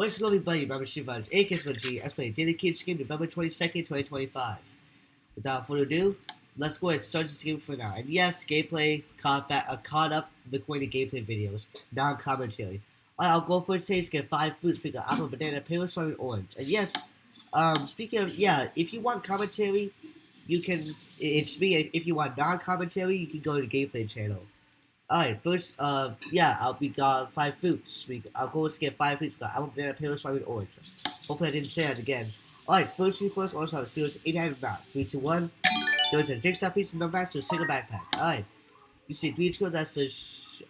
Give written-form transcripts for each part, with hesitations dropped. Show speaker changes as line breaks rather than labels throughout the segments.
What's going to be buddy? Remember Shivaj, AK Let's play Daily Kids game November 22nd, 2025. Without further ado, let's go ahead and start this game for now. And yes, gameplay caught up recording the gameplay videos, non-commentary. Alright, I'll go for today's get 5 fruits, pick an apple, banana, pear, strawberry, orange. And yes, speaking of, if you want commentary, you can, it's me. If you want non-commentary, you can go to the gameplay channel. Alright, first, we got 5 fruits. Our goal is to get 5 fruits. We got apple, banana, pear, strawberry, orange. Hopefully I didn't say that again. Alright, first thing first, also have zeros, 8 out of 9. 3, 2, 1. There's a jigsaw piece in the back, so a single backpack. Alright, you see 3 square, that's the,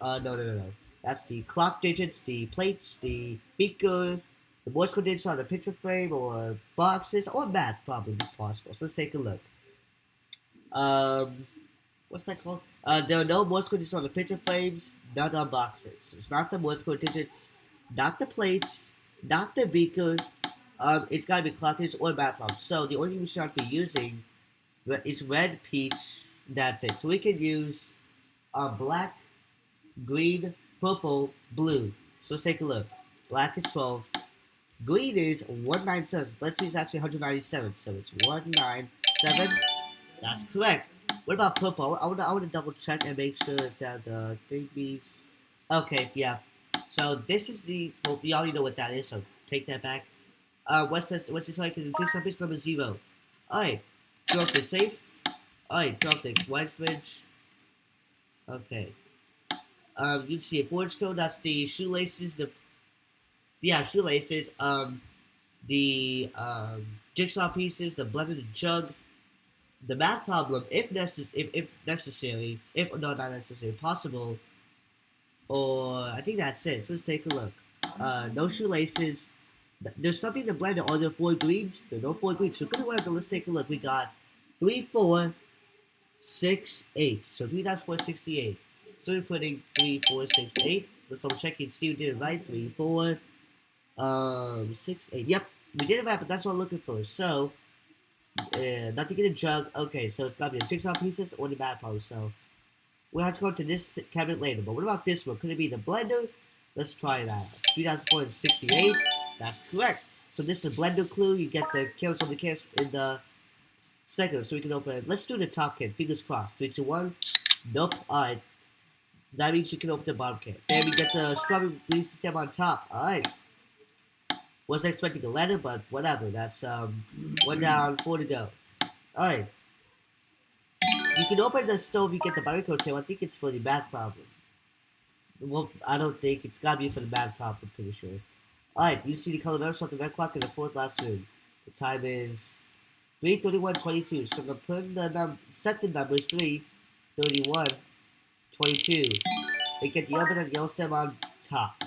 no. That's the clock digits, the plates, the beaker, the Morse code digits on the picture frame, or boxes, or math, probably, if possible. So let's take a look. What's that called? There are no Morse code digits on the picture frames, none on boxes. So it's not the Morse code digits, not the plates, not the beaker. It's gotta be clock digits or math problems. So the only thing we should be using is red, peach. That's it. So we can use black, green, purple, blue. So let's take a look. Black is 12. Green is 197. Let's see, it's actually 197. So it's 197. That's correct. What about purple? I want to double check and make sure that the thing means. Okay, yeah. So this is the. Well, we already know what that is. So take that back. What's this? What's this like? Take some piece number 0. Alright. Drop the safe. Alright, drop the white fridge. Okay. You can see a forge code. That's the shoelaces. Shoelaces. The jigsaw pieces. The blender, the jug. The math problem, if necessary, if not necessary, possible, or I think that's it. So let's take a look. No shoelaces. There's something to blend. Are there 4 greens? There are no 4 greens. So good one. Let's take a look. We got 3, 4, 6, 8. So 3 times 4 is 68. So we're putting 3, 4, 6, 8. Let's double check it. Steve did it right. 3, 4, 6, 8. Yep, we did it right, but that's what I'm looking for. So. Nothing in the jug. Okay, so it's gotta be the jigsaw pieces or the math problem. So we'll have to go to this cabinet later. But what about this one? Could it be the blender? Let's try it out. 3,468. That's correct. So this is a blender clue. You get the carousel on the cans in the second, so we can open it. Let's do the top can. Fingers crossed. 3, 2, 1. Nope. Alright. That means you can open the bottom can. Then we get the strawberry green stem on top. Alright. Wasn't expecting a letter, but whatever. That's 1 down, 4 to go. Alright. You can open the stove, you get the barcode tail. I think it's for the math problem. Well, I don't think. It's gotta be for the math problem, pretty sure. Alright, you see the color numbers on the red clock in the 4th last room. The time is 3:31:22. So I'm gonna put the set the numbers 3:31:22. And get the open and yellow stem on top.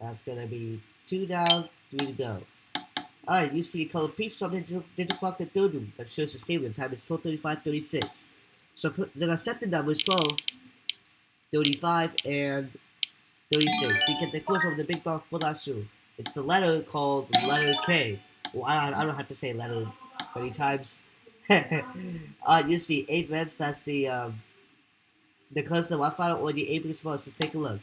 That's gonna be 2 down, 3 to go. Alright, you see the color peach from the digital clock the 3rd room. That shows the same. The time is 12:35:36. So they're gonna set the numbers 12, 35, and 36. You get the course over the big block for last room. It's the letter called letter K. Well, I don't have to say letter many times. You see 8 reds. That's the close to the Wi-Fi or the 8 weeks bonus. Let's take a look.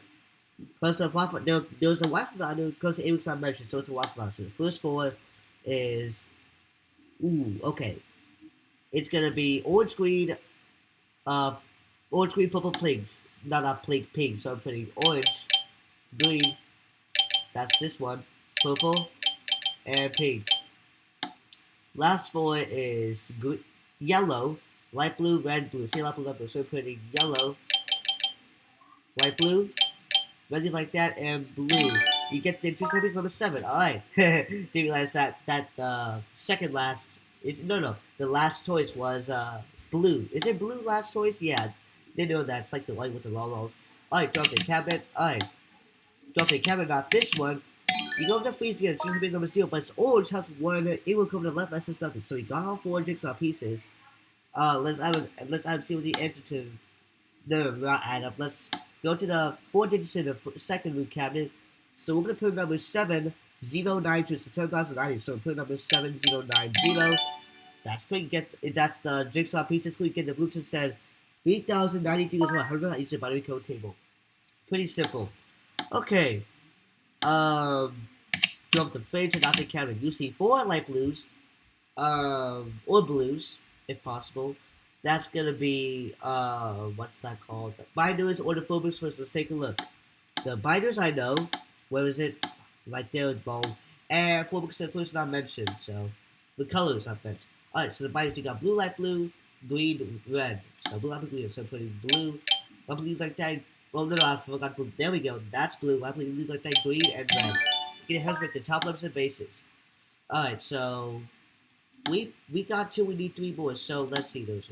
Close to Wi-Fi. There's a Wi-Fi value close to 8 weeks not mentioned, so it's a Wi-Fi value. So the first 4 is okay. It's gonna be orange, green, purple, pinks. Not pink. So I'm putting orange, green. That's this one. Purple and pink. Last 4 is yellow, light blue, red, blue. See light blue, red, blue. So I'm putting yellow, light blue, red like that, and blue. You get the jigsaw piece number 7. Alright. Didn't realize that second last is the last choice was blue. Is it blue last choice? Yeah. Didn't know that. It's like the one with the lolos. Alright, drop the cabinet. Alright. Drop the cabinet, not this one. You go to the freeze to get a jigsaw piece number 0, but it's orange has 1. It will come to the left, that's just nothing. So we got all 4 jigsaw pieces. Let's see what the answer to. No, not add up. Let's go to the 4 digits in the second room cabinet. So we're gonna put number 7092. It's 7,090. So we put number 7090. That's quick. That's the jigsaw pieces. Quick. Get the Bluetooth said 3,090 equals 100. I use the binary code table. Pretty simple. Okay. drop the fridge and not the counter. You see 4 light blues, or blues, if possible. That's gonna be, what's that called? The binders or the phobos first. Let's take a look. The binders I know. Where is it? Right there with bone. And phobos the first not mentioned, so the colors I meant. Alright, so the binders you got blue, light blue, green, red. So blue, light blue, green. So putting blue, I believe like that. Oh no, I forgot blue. There we go. That's blue. I believe like that, green and red. It helps make the top levels and bases. Alright, so we got 2, we need 3 more. So let's see. There's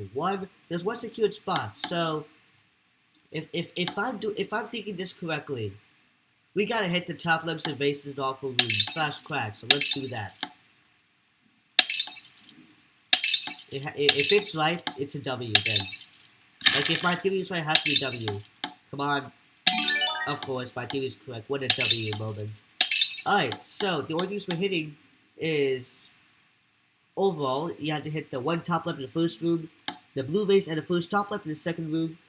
one secured spot. So if I'm thinking this correctly, we gotta hit the top levels and bases and awful rooms / crack. So let's do that. If it's right, it's a W then. Like if my theory is right, it has to be a W. Come on. Of course, my theory is correct. What a W moment. Alright, so the only things we're hitting is overall, you have to hit the 1 top left in the first room, the blue vase and the first top left in the second room,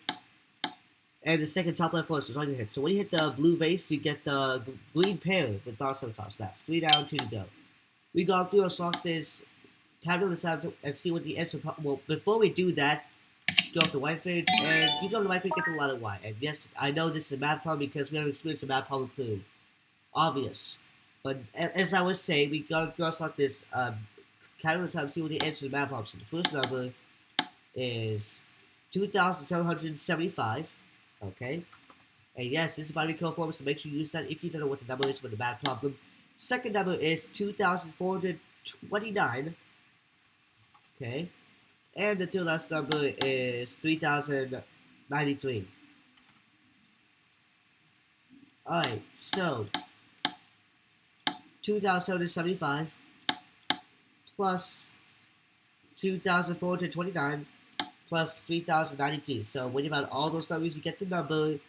and the second top left first is all you hit. So when you hit the blue vase, you get the green pair with awesome toss. That's 3 down, 2 to go. We go through and select this, tabulate this out and see what the answer. Well, before we do that, drop the white fridge, and you go to the white fridge, get the letter Y. And yes, I know this is a math problem because we have experienced a math problem clue. Obvious. But as I was saying, we go select this, count the time, see what the answer to the math problem. So the first number is 2,775. Okay. And yes, this is binary code form, so make sure you use that if you don't know what the number is for the math problem. Second number is 2,429. Okay. And the third last number is 3,093. Alright, so 2,775 plus 2,429 plus 3,093. So when you add all those numbers, you get the number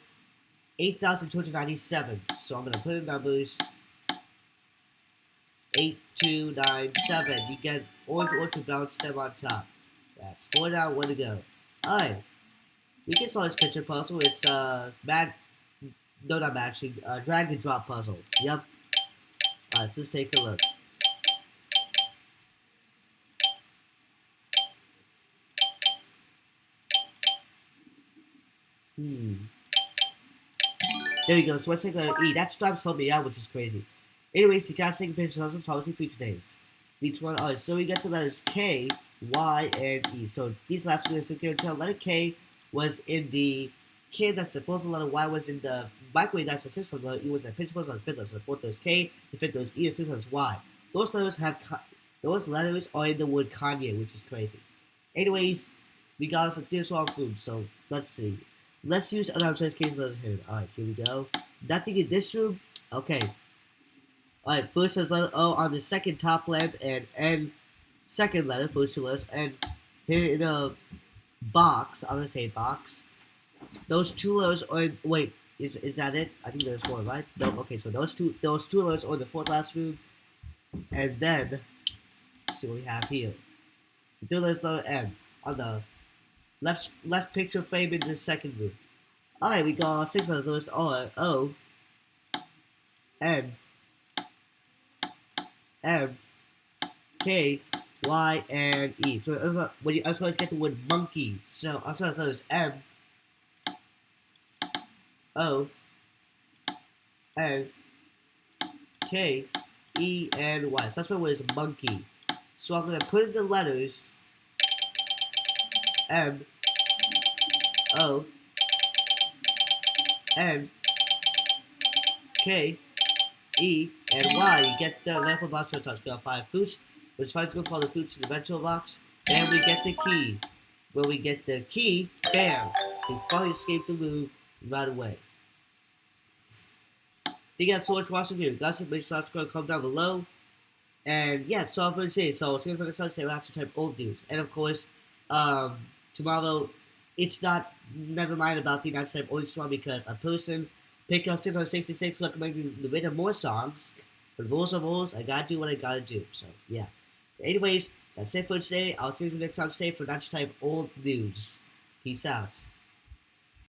8,297. So I'm going to put in numbers 8297. You get orange orchard brown stem on top. That's 4 down, 1 to go. Alright. We can solve this picture puzzle. It's not matching, drag and drop puzzle. Yep. Alright, so let's take a look. There we go. So let's take letter E. That stops helping me out, which is crazy. Anyways, you guys take a picture of some feature names. Each one. Alright, so we get the letters K, Y, and E. So these last three, so you can letter K was in the K, that's the fourth letter, Y was in the microwave, that's the sixth letter, E was the pitch puzzle on the fifth letter. So the fourth is K, the fifth is E, the sixth is Y. Those letters are in the word Kanye, which is crazy. Anyways, we got it from this wrong food, so let's see. Let's use another choice case letter here. Alright, here we go. Nothing in this room. Okay. Alright, first says letter O on the second top left, and N second letter, first 2 letters, and here in a box, I'm gonna say box. Those 2 letters are wait, is that it? I think there's 4, right? No, okay, so those two letters are in the fourth last room, and then let's see what we have here. The third letter is letter M on the left picture frame in the second room. Alright, we got 6 letters are O, N, M, K, Y, and E. So when you as well as get the word monkey. So I'm sorry, letters M, O, N, K, E, and Y. So that's what it is, monkey. So I'm gonna put in the letters M, O, N, K, E, and Y. You get the lamp box to touch. We got 5 fruits, which 5 to go for the fruits in the eventual box. And we get the key. When we get the key, bam! We finally escape the room right away. Thank you guys so much for watching here. Guys, make sure to comment down below. And yeah, that's all I'm going to say. So it's going to be next time, to type old news. And of course, tomorrow, it's not, never mind about the next type old tomorrow because a person pick up 666 recommending the rhythm more songs. But rules are rules. I gotta do what I gotta do. So yeah. Anyways, that's it for today. I'll see you next time today for next type old news. Peace out.